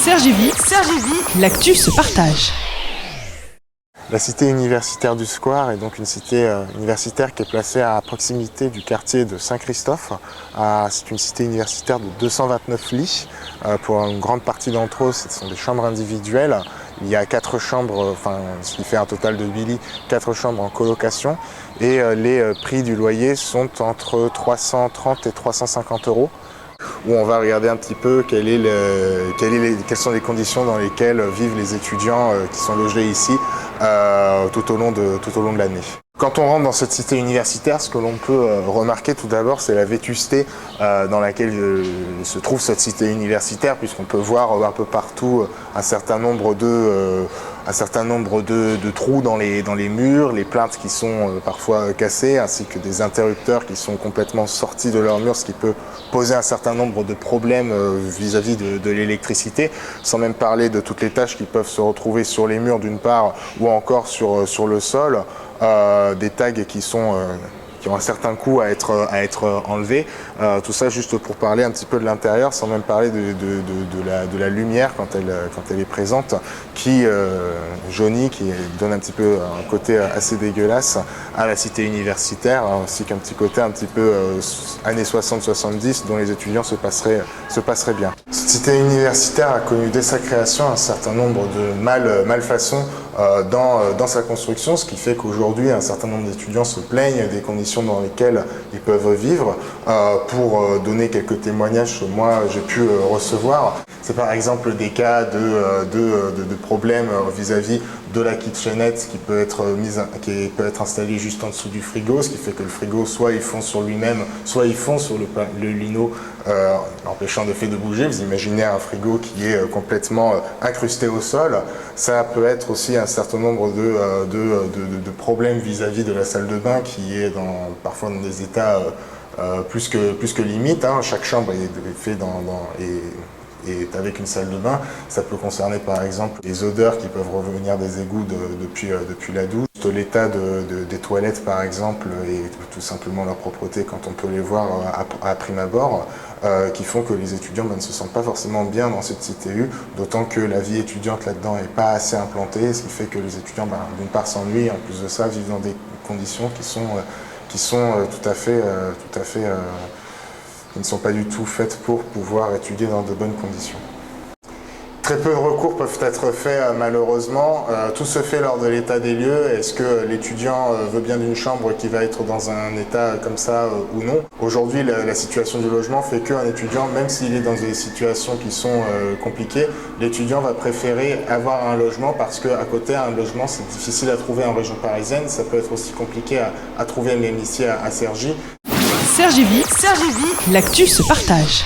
Cergy-Vie, l'actu se partage. La cité universitaire du Square est donc une cité universitaire qui est placée à proximité du quartier de Saint-Christophe. C'est une cité universitaire de 229 lits. Pour une grande partie d'entre eux, ce sont des chambres individuelles. Il y a 4 chambres, ce qui fait un total de 8 lits, 4 chambres en colocation. Et les prix du loyer sont entre 330 et 350 euros. Où on va regarder un petit peu quelles sont les conditions dans lesquelles vivent les étudiants qui sont logés ici tout au long de l'année. Quand on rentre dans cette cité universitaire, ce que l'on peut remarquer tout d'abord, c'est la vétusté dans laquelle se trouve cette cité universitaire, puisqu'on peut voir un peu partout un certain nombre de trous dans les murs, les plinthes qui sont parfois cassées, ainsi que des interrupteurs qui sont complètement sortis de leur mur, ce qui peut poser un certain nombre de problèmes vis-à-vis de l'électricité, sans même parler de toutes les taches qui peuvent se retrouver sur les murs d'une part, ou encore sur le sol, des tags qui ont un certain coût à être enlevés. Tout ça juste pour parler un petit peu de l'intérieur, sans même parler de la lumière quand elle est présente, qui jaunit, qui donne un petit peu un côté assez dégueulasse à la cité universitaire, ainsi qu'un petit côté un petit peu années 60-70 dont les étudiants se passeraient bien. Cette cité universitaire a connu dès sa création un certain nombre de malfaçons dans sa construction, ce qui fait qu'aujourd'hui un certain nombre d'étudiants se plaignent des conditions dans lesquelles ils peuvent vivre. Pour donner quelques témoignages que moi j'ai pu recevoir, c'est par exemple des cas de problèmes vis-à-vis de la kitchenette qui peut être installée juste en dessous du frigo, ce qui fait que le frigo soit il fond sur lui-même, soit il fond sur le lino, empêchant le fait de bouger. Vous imaginez un frigo qui est complètement incrusté au sol. Ça peut être aussi un certain nombre de problèmes vis-à-vis de la salle de bain qui est parfois dans des états plus que limite. Chaque chambre est fait est avec une salle de bain. Ça peut concerner par exemple les odeurs qui peuvent revenir des égouts depuis la douche, l'état des toilettes par exemple, et tout simplement leur propreté quand on peut les voir à prime abord, qui font que les étudiants ne se sentent pas forcément bien dans cette CTU, d'autant que la vie étudiante là-dedans n'est pas assez implantée, ce qui fait que les étudiants d'une part s'ennuient, en plus de ça vivent dans des conditions qui ne sont pas du tout faites pour pouvoir étudier dans de bonnes conditions. Très peu de recours peuvent être faits malheureusement. Tout se fait lors de l'état des lieux. Est-ce que l'étudiant veut bien d'une chambre qui va être dans un état comme ça ou non? Aujourd'hui, la situation du logement fait qu'un étudiant, même s'il est dans des situations qui sont compliquées, l'étudiant va préférer avoir un logement parce qu'à côté, un logement, c'est difficile à trouver en région parisienne. Ça peut être aussi compliqué à trouver même ici à Cergy. Cergy-Vie, l'actu se partage.